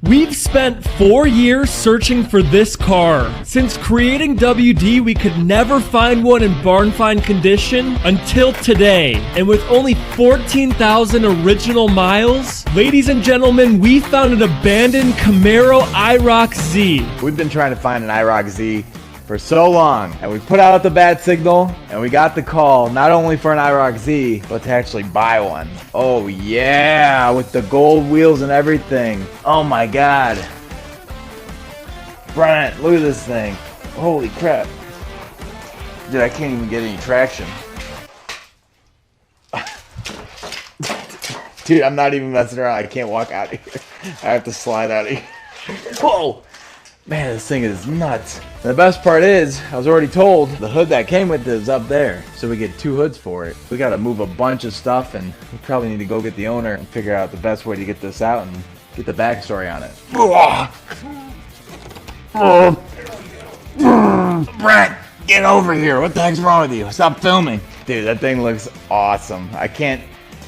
We've spent 4 years searching for this car. Since creating WD, we could never find one in barn find condition until today. And with only 14,000 original miles, ladies and gentlemen, we found an abandoned Camaro IROC Z. We've been trying to find an IROC Z for so long, and we put out the bad signal, and we got the call not only for an IROC Z, but to actually buy one. Oh yeah, with the gold wheels and everything. Oh my God. Brent, look at this thing. Holy crap. Dude, I can't even get any traction. Dude, I'm not even messing around. I can't walk out of here. I have to slide out of here. Whoa! Man, this thing is nuts. And the best part is, I was already told the hood that came with it is up there. So we get 2 hoods for it. We gotta move a bunch of stuff, and we probably need to go get the owner and figure out the best way to get this out and get the backstory on it. Brent, get over here. What the heck's wrong with you? Stop filming. Dude, that thing looks awesome.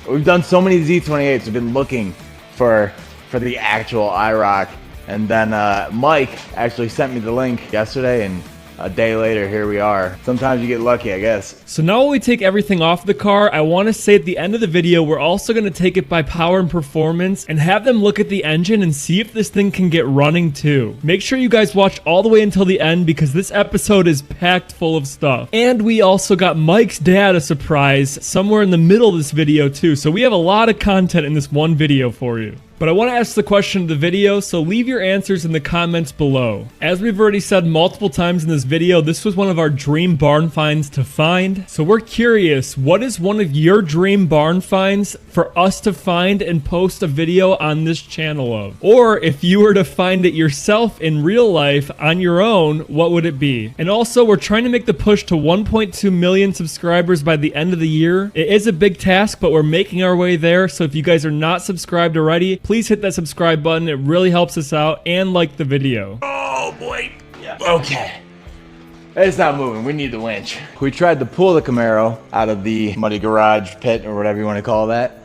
We've done so many Z28s. We've been looking for the actual IROC. And then Mike actually sent me the link yesterday, and a day later, here we are. Sometimes you get lucky, I guess. So now while we take everything off the car, I want to say at the end of the video, we're also going to take it by power and performance and have them look at the engine and see if this thing can get running too. Make sure you guys watch all the way until the end because this episode is packed full of stuff. And we also got Mike's dad a surprise somewhere in the middle of this video too. So we have a lot of content in this one video for you. But I want to ask the question of the video, so leave your answers in the comments below. As we've already said multiple times in this video, this was one of our dream barn finds to find. So we're curious, what is one of your dream barn finds for us to find and post a video on this channel of? Or if you were to find it yourself in real life on your own, what would it be? And also, we're trying to make the push to 1.2 million subscribers by the end of the year. It is a big task, but we're making our way there. So if you guys are not subscribed already, please hit that subscribe button. It really helps us out, and like the video. Oh boy. Yeah. Okay. It's not moving. We need the winch. We tried to pull the Camaro out of the muddy garage pit or whatever you want to call that,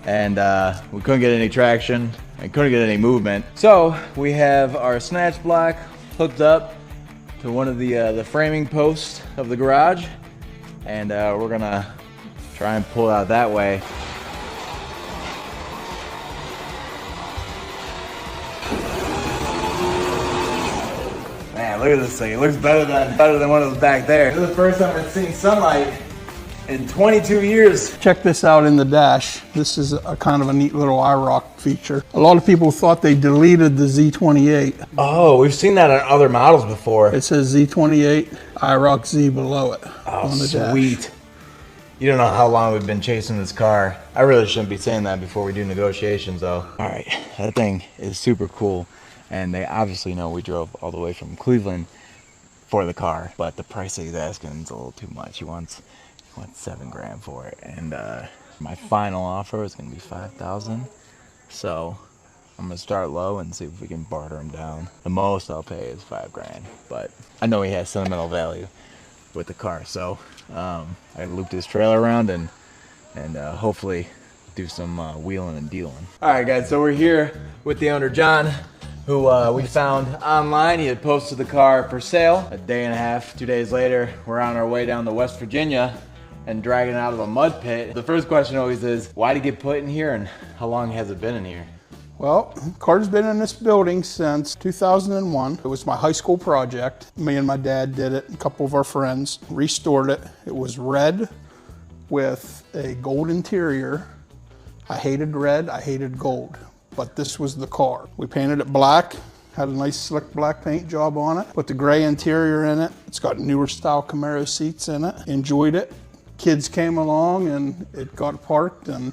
and we couldn't get any traction. I couldn't get any movement. So we have our snatch block hooked up to one of the framing posts of the garage, and we're gonna try and pull out that way. Man, look at this thing. It looks better than one of those back there. This is the first time I've seen sunlight in 22 years. Check this out in the dash. This is a kind of a neat little IROC feature. A lot of people thought they deleted the Z28. Oh, we've seen that on other models before. It says Z28, IROC Z below it. Oh, on the sweet. dash. You don't know how long we've been chasing this car. I really shouldn't be saying that before we do negotiations though. All right, that thing is super cool. And they obviously know we drove all the way from Cleveland for the car, but the price that he's asking is a little too much. He wants $7 grand for it, and my final offer is gonna be $5,000. So I'm gonna start low and see if we can barter him down. The most I'll pay is $5 grand, but I know he has sentimental value with the car, so I looped his trailer around and hopefully do some wheeling and dealing. All right, guys, so we're here with the owner, John, who we found online. He had posted the car for sale. A day and a half, 2 days later, we're on our way down to West Virginia and dragging it out of a mud pit. The first question always is, why did it get put in here and how long has it been in here? Well, the car's been in this building since 2001. It was my high school project. Me and my dad did it, a couple of our friends restored it. It was red with a gold interior. I hated red, I hated gold. But this was the car. We painted it black, had a nice slick black paint job on it, put the gray interior in it. It's got newer style Camaro seats in it. Enjoyed it. Kids came along and it got parked and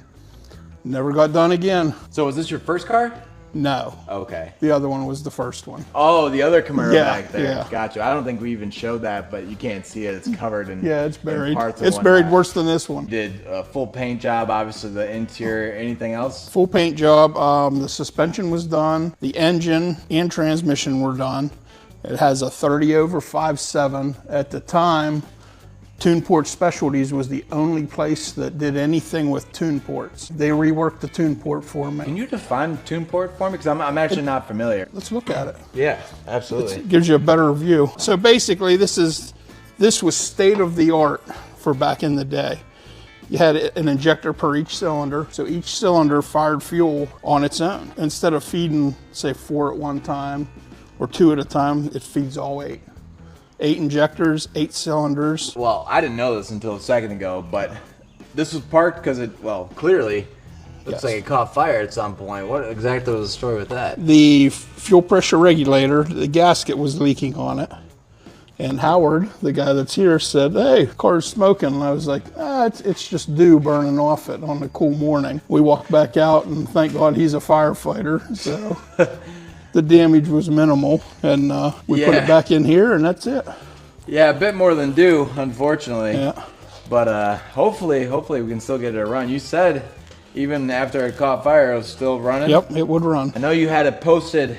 never got done again. So was this your first car? No. Okay. The other one was the first one. Oh, the other Camaro back there. Yeah. Gotcha. I don't think we even showed that, but you can't see it. It's covered in Yeah, it's buried. parts. It's buried worse than this one. Did a full paint job, obviously the interior. Anything else? Full paint job. The suspension was done. The engine and transmission were done. It has a 30/5.7. At the time, Tune Port Specialties was the only place that did anything with tune ports. They reworked the tune port for me. Can you define tune port for me? Because I'm actually not familiar. Let's look at it. Yeah, absolutely. It gives you a better view. So basically, this was state of the art for back in the day. You had an injector per each cylinder, so each cylinder fired fuel on its own. Instead of feeding, say, 4 at one time or 2 at a time, it feeds all 8. 8 injectors, 8 cylinders. Well, I didn't know this until a second ago, but this was parked because it, well, clearly looks like it caught fire at some point. What exactly was the story with that? The fuel pressure regulator, the gasket was leaking on it. And Howard, the guy that's here, said, hey, car's smoking. And I was like, it's just dew burning off it on a cool morning. We walked back out, and thank God he's a firefighter. So the damage was minimal. And we put it back in here, and that's it. Yeah, a bit more than dew, unfortunately. Yeah. But hopefully we can still get it a run. You said even after it caught fire, it was still running? Yep, it would run. I know you had it posted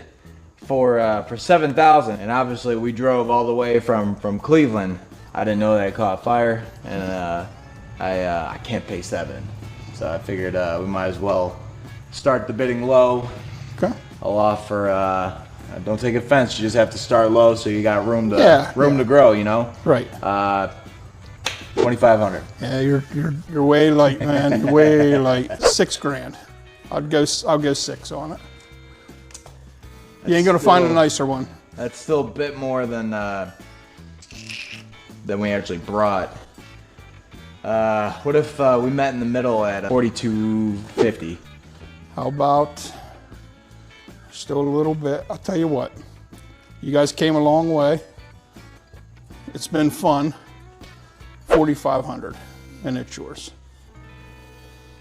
for 7,000, and obviously we drove all the way from Cleveland. I didn't know that it caught fire, and I can't pay 7, so I figured we might as well start the bidding low. Okay. I'll offer. Don't take offense. You just have to start low, so you got room to grow. You know. Right. 2,500. Yeah, you're way light, man. You're way light. $6,000. I'll go 6 on it. You ain't gonna find a nicer one. That's still a bit more than we actually brought. What if we met in the middle at 4,250? How about still a little bit? I'll tell you what. You guys came a long way. It's been fun. 4,500, and it's yours.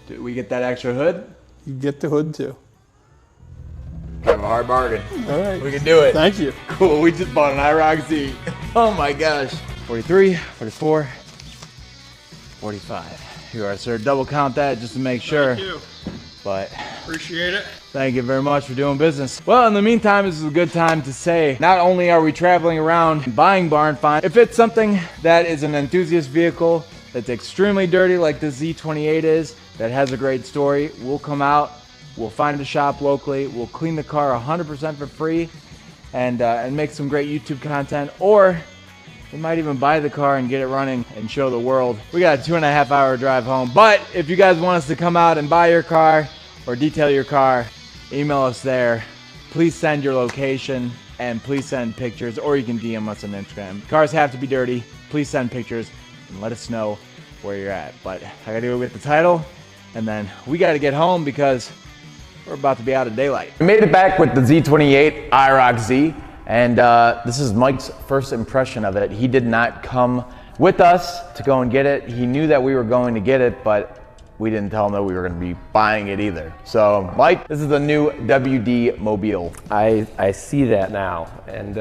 Do we get that extra hood? You get the hood too. Kind of a hard bargain. All right. We can do it. Thank you. Cool. We just bought an IROC Z. Oh my gosh. 43, 44, 45. You are, sir. Double count that just to make sure. Thank you. But Appreciate it. thank you very much for doing business. Well, in the meantime, this is a good time to say, not only are we traveling around buying barn finds, if it's something that is an enthusiast vehicle that's extremely dirty like the Z28 is, that has a great story, we'll come out, we'll find a shop locally, we'll clean the car 100% for free, and make some great YouTube content, or we might even buy the car and get it running and show the world. We got a 2.5 hour drive home, but if you guys want us to come out and buy your car or detail your car, email us there. Please send your location and please send pictures, or you can DM us on Instagram. Cars have to be dirty. Please send pictures and let us know where you're at. But I gotta go get the title, and then we gotta get home because we're about to be out of daylight. We made it back with the Z28 IROC Z, and this is Mike's first impression of it. He did not come with us to go and get it. He knew that we were going to get it, but we didn't tell him that we were going to be buying it either. So, Mike, this is the new WD Mobile. I see that now, and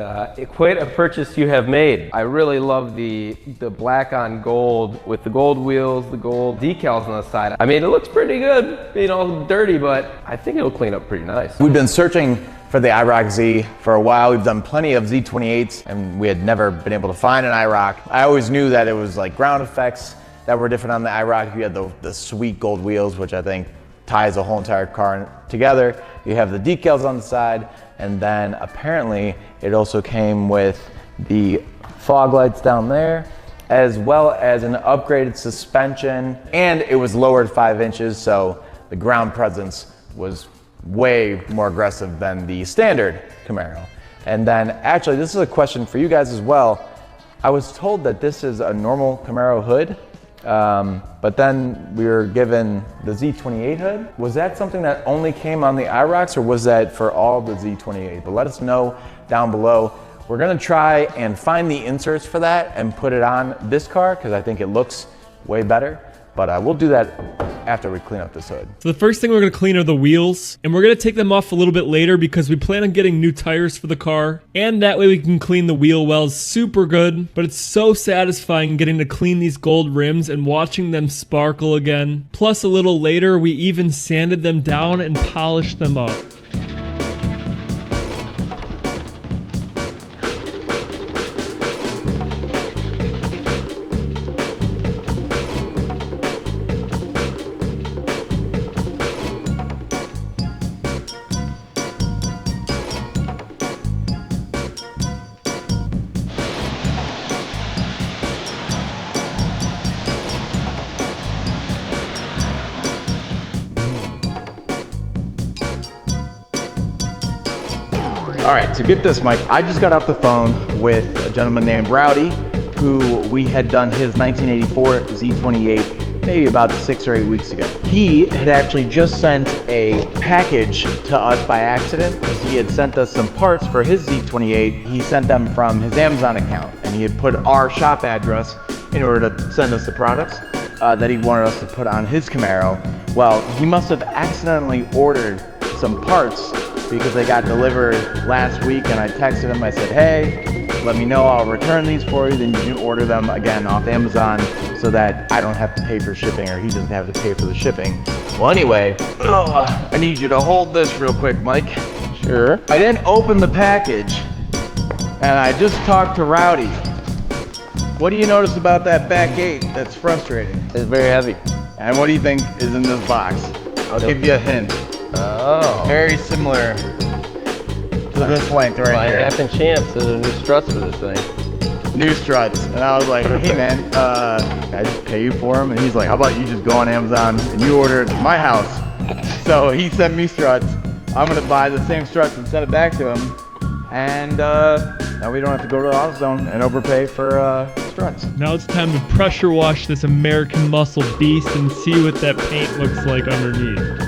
quite a purchase you have made. I really love the black on gold with the gold wheels, the gold decals on the side. I mean, it looks pretty good, you know, dirty, but I think it'll clean up pretty nice. We've been searching for the IROC Z for a while. We've done plenty of Z28s, and we had never been able to find an IROC. I always knew that it was like ground effects that were different on the IROC. You had the sweet gold wheels, which I think ties the whole entire car together. You have the decals on the side, and then apparently it also came with the fog lights down there, as well as an upgraded suspension, and it was lowered 5 inches, so the ground presence was way more aggressive than the standard Camaro. And then actually, this is a question for you guys as well. I was told that this is a normal Camaro hood, but then we were given the Z28 hood. Was that something that only came on the IROCs, or was that for all the Z28? But let us know down below. We're gonna try and find the inserts for that and put it on this car, because I think it looks way better. But we'll do that after we clean up this hood. So the first thing we're going to clean are the wheels, and we're going to take them off a little bit later because we plan on getting new tires for the car, and that way we can clean the wheel wells super good. But it's so satisfying getting to clean these gold rims and watching them sparkle again. Plus a little later we even sanded them down and polished them up. All right, so get this, Mike. I just got off the phone with a gentleman named Rowdy, who we had done his 1984 Z28 maybe about 6 or 8 weeks ago. He had actually just sent a package to us by accident. He had sent us some parts for his Z28. He sent them from his Amazon account, and he had put our shop address in order to send us the products that he wanted us to put on his Camaro. Well, he must have accidentally ordered some parts because they got delivered last week, and I texted him. I said, hey, let me know, I'll return these for you, then you can order them again off Amazon so that I don't have to pay for shipping, or he doesn't have to pay for the shipping. Well, anyway, I need you to hold this real quick, Mike. Sure. I then opened the package, and I just talked to Rowdy. What do you notice about that back gate that's frustrating? It's very heavy. And what do you think is in this box? I'll give you a hint. Oh. Very similar to this length right By here. happen chance, there's a new struts for this thing. New struts. And I was like, hey man, can I just pay you for them? And he's like, how about you just go on Amazon and you order it to my house? So he sent me struts. I'm gonna buy the same struts and send it back to him. And now we don't have to go to the AutoZone and overpay for struts. Now it's time to pressure wash this American muscle beast and see what that paint looks like underneath.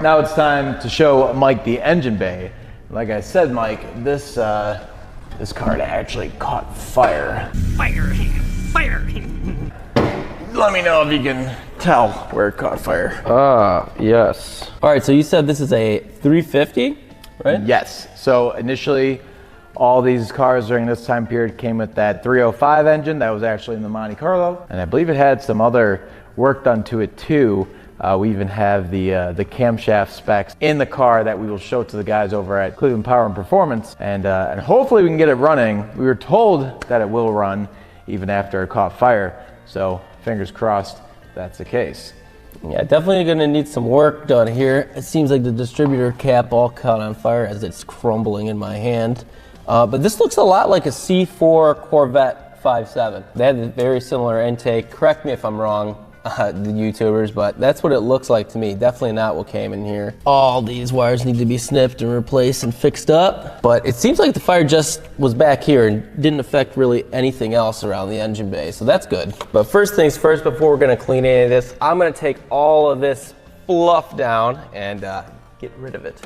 Now it's time to show Mike the engine bay. Like I said, Mike, this car actually caught fire. Fire! Let me know if you can tell where it caught fire. Yes. All right, so you said this is a 350, right? Yes. So initially, all these cars during this time period came with that 305 engine that was actually in the Monte Carlo, and I believe it had some other work done to it too. We even have the camshaft specs in the car that we will show to the guys over at Cleveland Power and Performance, and hopefully we can get it running. We were told that it will run even after it caught fire, so fingers crossed that's the case. Yeah, definitely gonna need some work done here. It seems like the distributor cap all caught on fire as it's crumbling in my hand. But this looks a lot like a C4 Corvette 5.7. They had a very similar intake. Correct me if I'm wrong, the YouTubers, but that's what it looks like to me. Definitely not what came in here. All these wires need to be snipped and replaced and fixed up. But it seems like the fire just was back here and didn't affect really anything else around the engine bay, so that's good. But first things first, before we're gonna clean any of this, I'm gonna take all of this fluff down and get rid of it.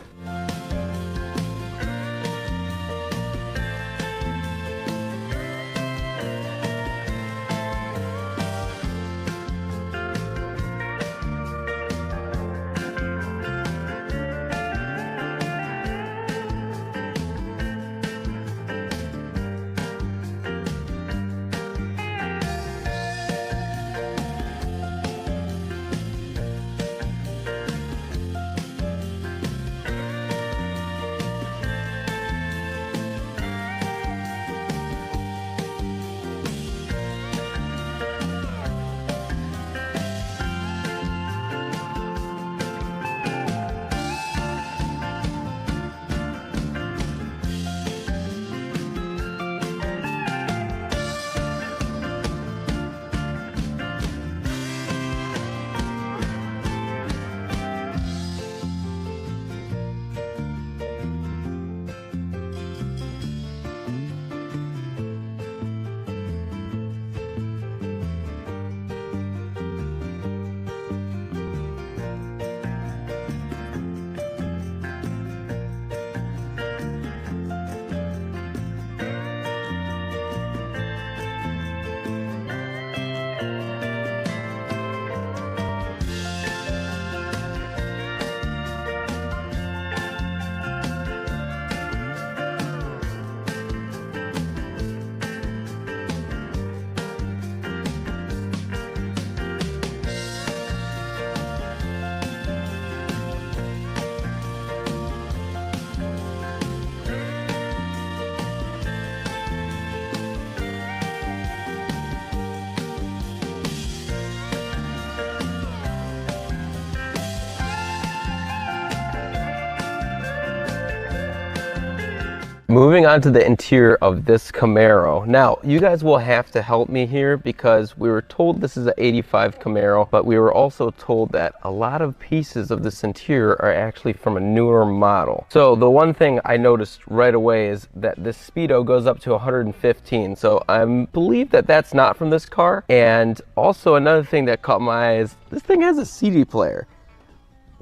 moving on to the interior of this Camaro. Now, you guys will have to help me here because we were told this is an 85 Camaro, but we were also told that a lot of pieces of this interior are actually from a newer model. So the one thing I noticed right away is that this speedo goes up to 115. So I believe that that's not from this car. And also another thing that caught my eye is this thing has a CD player,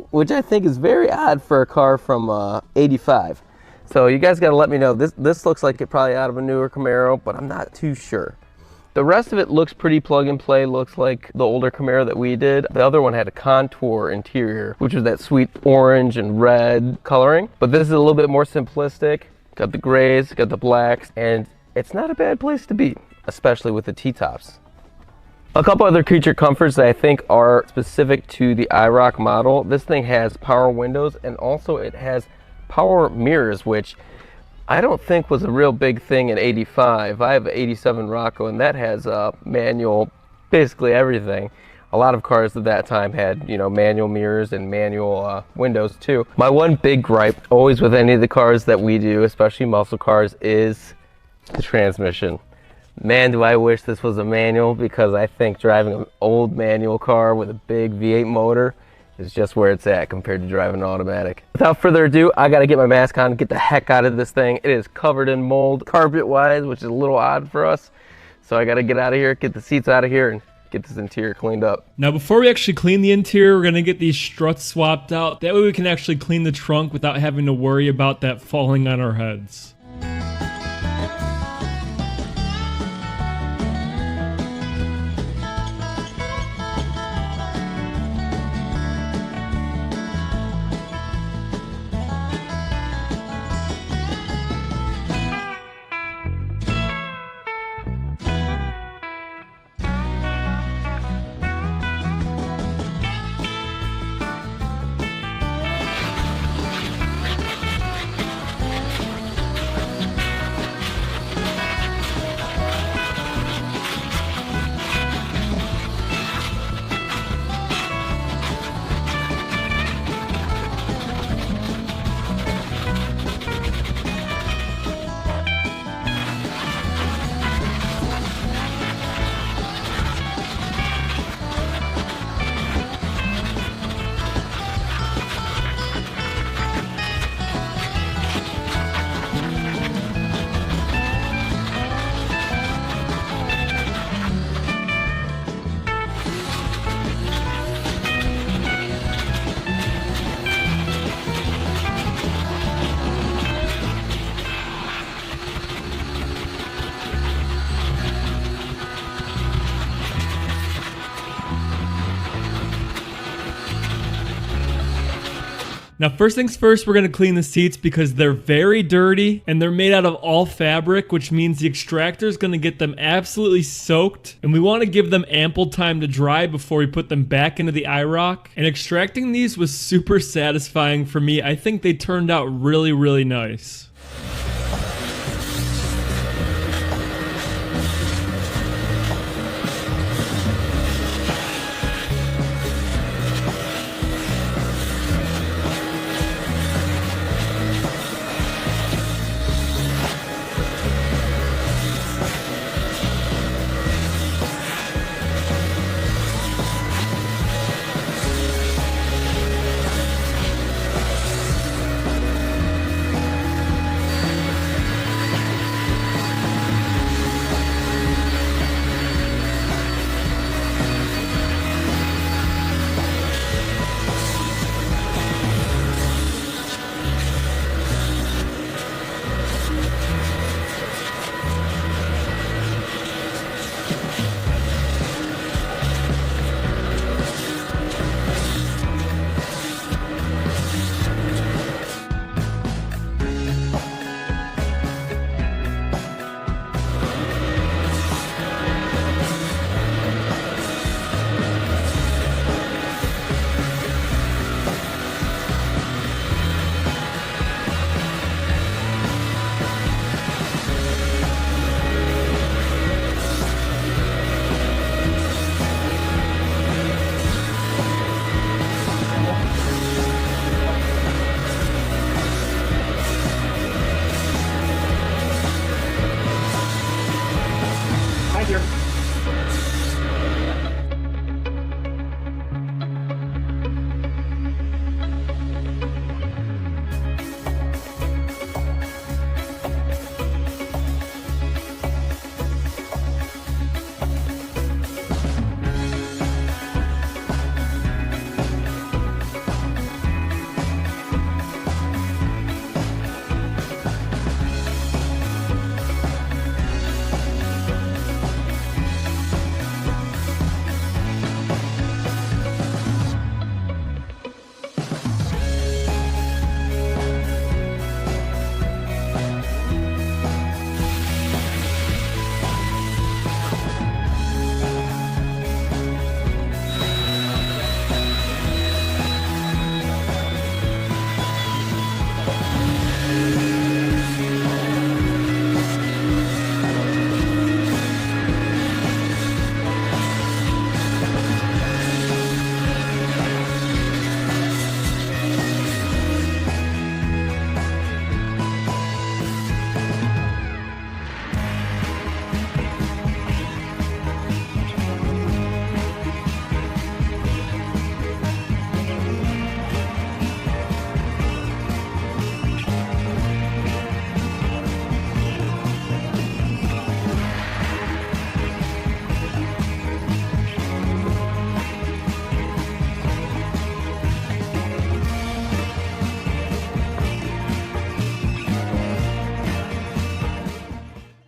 which I think is very odd for a car from 85. So you guys got to let me know. This looks like it probably out of a newer Camaro, but I'm not too sure. The rest of it looks pretty plug and play, looks like the older Camaro that we did. The other one had a contour interior, which was that sweet orange and red coloring. But this is a little bit more simplistic. Got the grays, got the blacks, and it's not a bad place to be, especially with the T-tops. A couple other creature comforts that I think are specific to the IROC model. This thing has power windows, and also it has power mirrors, which I don't think was a real big thing in 85. I have an 87 Rocco, and that has manual, basically everything. A lot of cars at that time had, you know, manual mirrors and manual windows too. My one big gripe, always with any of the cars that we do, especially muscle cars, is the transmission. Man, do I wish this was a manual, because I think driving an old manual car with a big V8 motor is just where it's at compared to driving an automatic. Without further ado, I gotta get my mask on, get the heck out of this thing. It is covered in mold, carpet-wise, which is a little odd for us. So I gotta get out of here, get the seats out of here, and get this interior cleaned up. Now, before we actually clean the interior, we're gonna get these struts swapped out. That way we can actually clean the trunk without having to worry about that falling on our heads. Now, first things first, we're going to clean the seats because they're very dirty and they're made out of all fabric, which means the extractor is going to get them absolutely soaked. And we want to give them ample time to dry before we put them back into the IROC. And extracting these was super satisfying for me. I think they turned out really, really nice.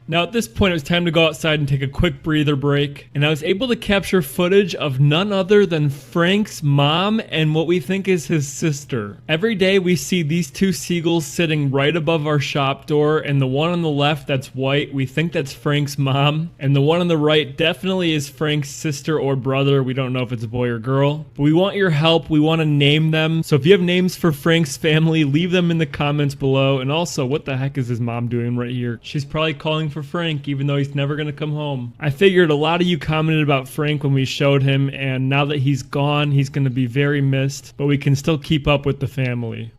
Now at this point, it was time to go outside and take a quick breather break, and I was able to capture footage of none other than Frank's mom and what we think is his sister. Every day we see these two seagulls sitting right above our shop door, and the one on the left that's white, we think that's Frank's mom, and the one on the right definitely is Frank's sister or brother. We don't know if it's a boy or girl, but we want your help. We want to name them. So if you have names for Frank's family, leave them in the comments below. And also, what the heck is his mom doing right here? She's probably calling for Frank, even though he's never going to come home. I figured a lot of you commented about Frank when we showed him, and now that he's gone, he's going to be very missed, but we can still keep up with the family.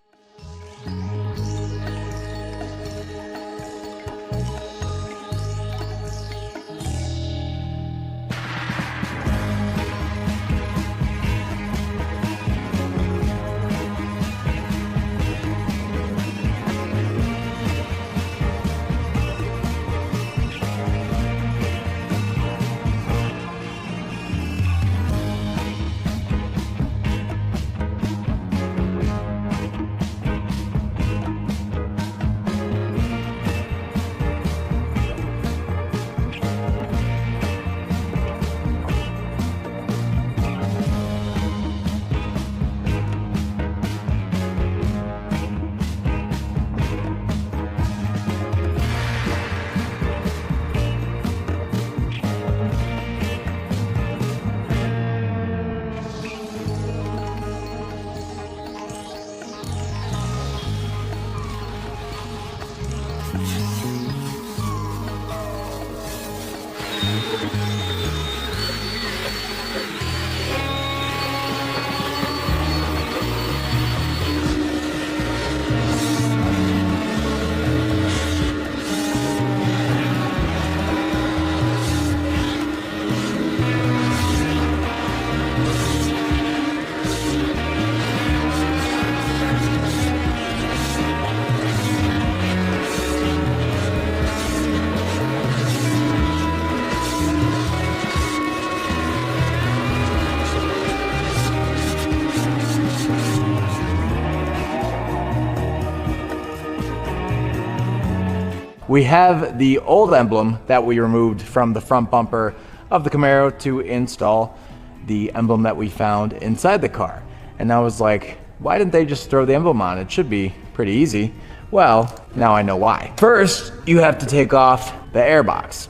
We have the old emblem that we removed from the front bumper of the Camaro to install the emblem that we found inside the car. And I was like, why didn't they just throw the emblem on? It should be pretty easy. Well, now I know why. First, you have to take off the airbox.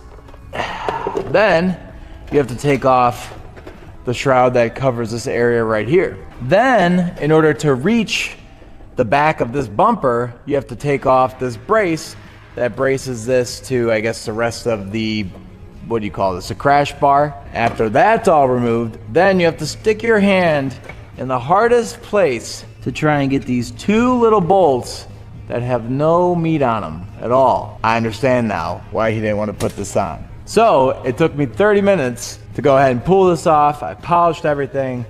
Then, you have to take off the shroud that covers this area right here. Then, in order to reach the back of this bumper, you have to take off this brace that braces this to, I guess, the rest of the, what do you call this, a crash bar. After that's all removed, then you have to stick your hand in the hardest place to try and get these two little bolts that have no meat on them at all. I understand now why he didn't want to put this on. So it took me 30 minutes to go ahead and pull this off. I polished everything,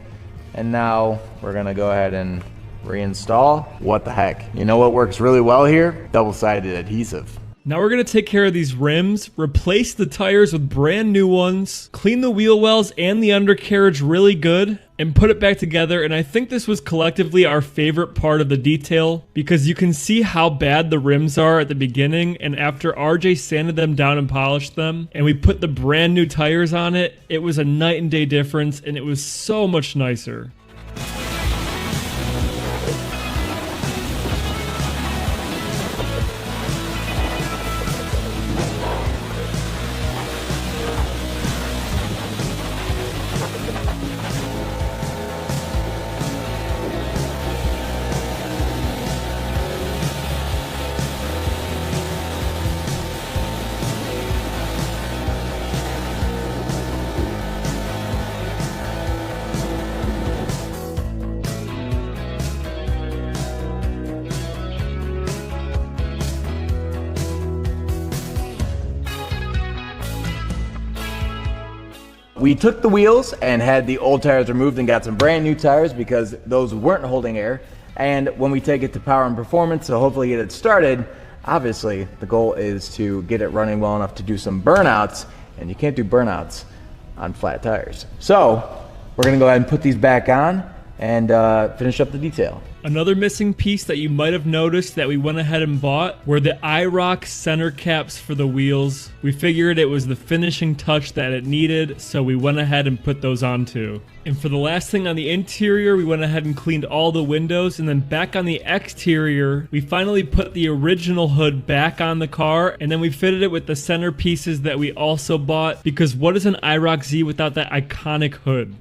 and now we're gonna go ahead and reinstall. What the heck? You know what works really well here? Double-sided adhesive. Now we're going to take care of these rims, replace the tires with brand new ones, clean the wheel wells and the undercarriage really good, and put it back together. And I think this was collectively our favorite part of the detail, because you can see how bad the rims are at the beginning, and after RJ sanded them down and polished them, and we put the brand new tires on it, it was a night and day difference, and it was so much nicer. We took the wheels and had the old tires removed and got some brand new tires because those weren't holding air. And when we take it to power and performance to hopefully get it started, obviously the goal is to get it running well enough to do some burnouts, and you can't do burnouts on flat tires. So we're gonna go ahead and put these back on and finish up the detail. Another missing piece that you might have noticed that we went ahead and bought were the IROC center caps for the wheels. We figured it was the finishing touch that it needed, so we went ahead and put those on too. And for the last thing on the interior, we went ahead and cleaned all the windows, and then back on the exterior, we finally put the original hood back on the car, and then we fitted it with the center pieces that we also bought, because what is an IROC Z without that iconic hood?